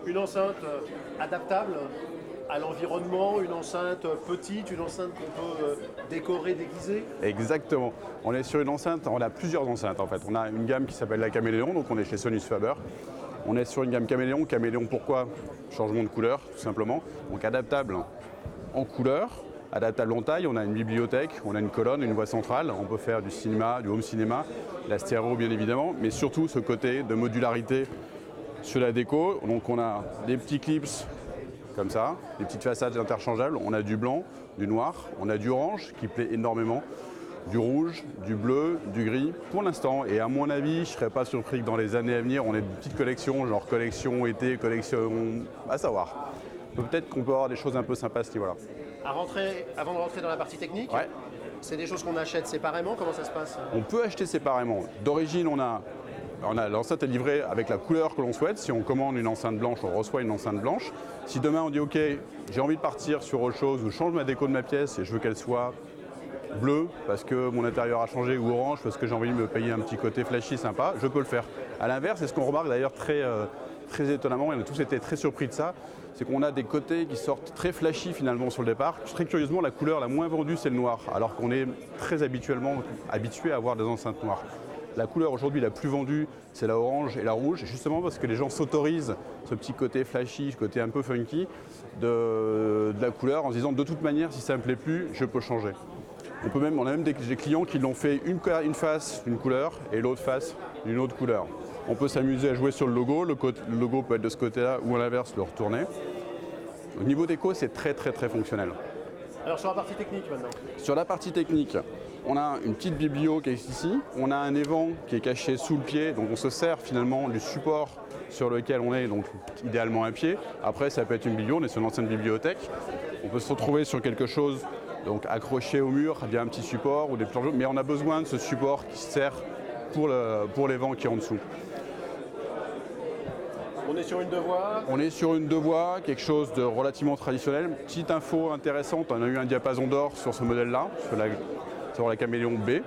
Une enceinte adaptable à l'environnement, une enceinte petite, une enceinte qu'on peut décorer, déguiser. Exactement. On est sur une enceinte, on a plusieurs enceintes en fait. On a une gamme qui s'appelle la Caméléon, donc on est chez Sonus Faber. On est sur une gamme Caméléon. Caméléon pourquoi? Changement de couleur tout simplement. Donc adaptable en couleur, adaptable en taille. On a une bibliothèque, on a une colonne, une voix centrale. On peut faire du cinéma, du home cinéma, la stéréo bien évidemment, mais surtout ce côté de modularité sur la déco. Donc on a des petits clips comme ça, des petites façades interchangeables. On a du blanc, du noir, on a du orange qui plaît énormément, du rouge, du bleu, du gris pour l'instant. Et à mon avis, je ne serais pas surpris que dans les années à venir, on ait une petite collection, genre collection été, collection à savoir. Peut-être qu'on peut avoir des choses un peu sympas à ce niveau-là. Avant de rentrer dans la partie technique, Ouais. c'est des choses qu'on achète séparément, comment ça se passe? On peut acheter séparément. D'origine, on a l'enceinte est livrée avec la couleur que l'on souhaite. Si on commande une enceinte blanche, on reçoit une enceinte blanche. Si demain on dit OK, j'ai envie de partir sur autre chose ou je change ma déco de ma pièce et je veux qu'elle soit bleue parce que mon intérieur a changé ou orange parce que j'ai envie de me payer un petit côté flashy sympa, je peux le faire. À l'inverse, c'est ce qu'on remarque d'ailleurs très étonnamment, et on a tous été très surpris de ça, c'est qu'on a des côtés qui sortent très flashy finalement sur le départ. Très curieusement, la couleur la moins vendue, c'est le noir, alors qu'on est très habitué à avoir des enceintes noires. La couleur aujourd'hui la plus vendue, c'est la orange et la rouge, justement parce que les gens s'autorisent ce petit côté flashy, ce côté un peu funky de la couleur en se disant de toute manière, si ça ne me plaît plus, je peux changer. On a même des clients qui l'ont fait une face d'une couleur et l'autre face d'une autre couleur. On peut s'amuser à jouer sur le logo peut être de ce côté-là ou à l'inverse, le retourner. Au niveau déco, c'est très fonctionnel. Alors sur la partie technique maintenant. Sur la partie technique, on a une petite biblio qui est ici, on a un évent qui est caché sous le pied, donc on se sert finalement du support sur lequel on est, donc idéalement un pied. Après, ça peut être une biblio, on est sur une ancienne bibliothèque. On peut se retrouver sur quelque chose donc accroché au mur via un petit support ou des planches, mais on a besoin de ce support qui sert pour l'évent qui est en dessous. On est sur une deux voies. On est sur une deux voies, quelque chose de relativement traditionnel. Petite info intéressante, on a eu un diapason d'or sur ce modèle-là, sur la Caméléon B,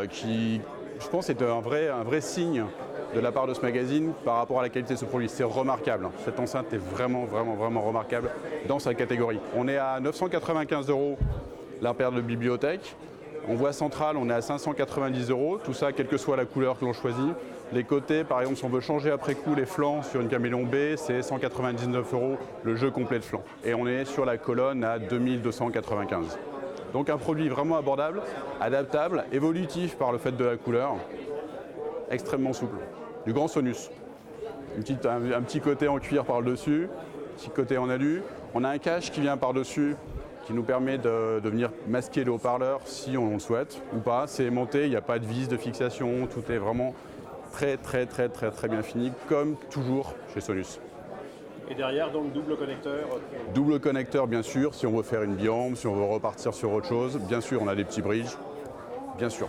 qui, je pense, est un vrai signe de la part de ce magazine par rapport à la qualité de ce produit. C'est remarquable. Cette enceinte est vraiment remarquable dans sa catégorie. On est à 995 € la paire de bibliothèque. En voie centrale, on est à 590 €. Tout ça, quelle que soit la couleur que l'on choisit. Les côtés, par exemple, si on veut changer après coup les flancs sur une Caméléon B, c'est 199 € le jeu complet de flancs. Et on est sur la colonne à 2295. Donc un produit vraiment abordable, adaptable, évolutif par le fait de la couleur, extrêmement souple. Du grand Sonus. Un petit côté en cuir par-dessus, petit côté en alu. On a un cache qui vient par-dessus, qui nous permet de venir masquer le haut-parleur si on le souhaite ou pas. C'est aimanté, il n'y a pas de vis de fixation, tout est vraiment très bien fini, comme toujours chez Sonus. Et derrière, donc, double connecteur. Double connecteur, bien sûr, si on veut faire une biambe, si on veut repartir sur autre chose. Bien sûr, on a des petits bridges, bien sûr.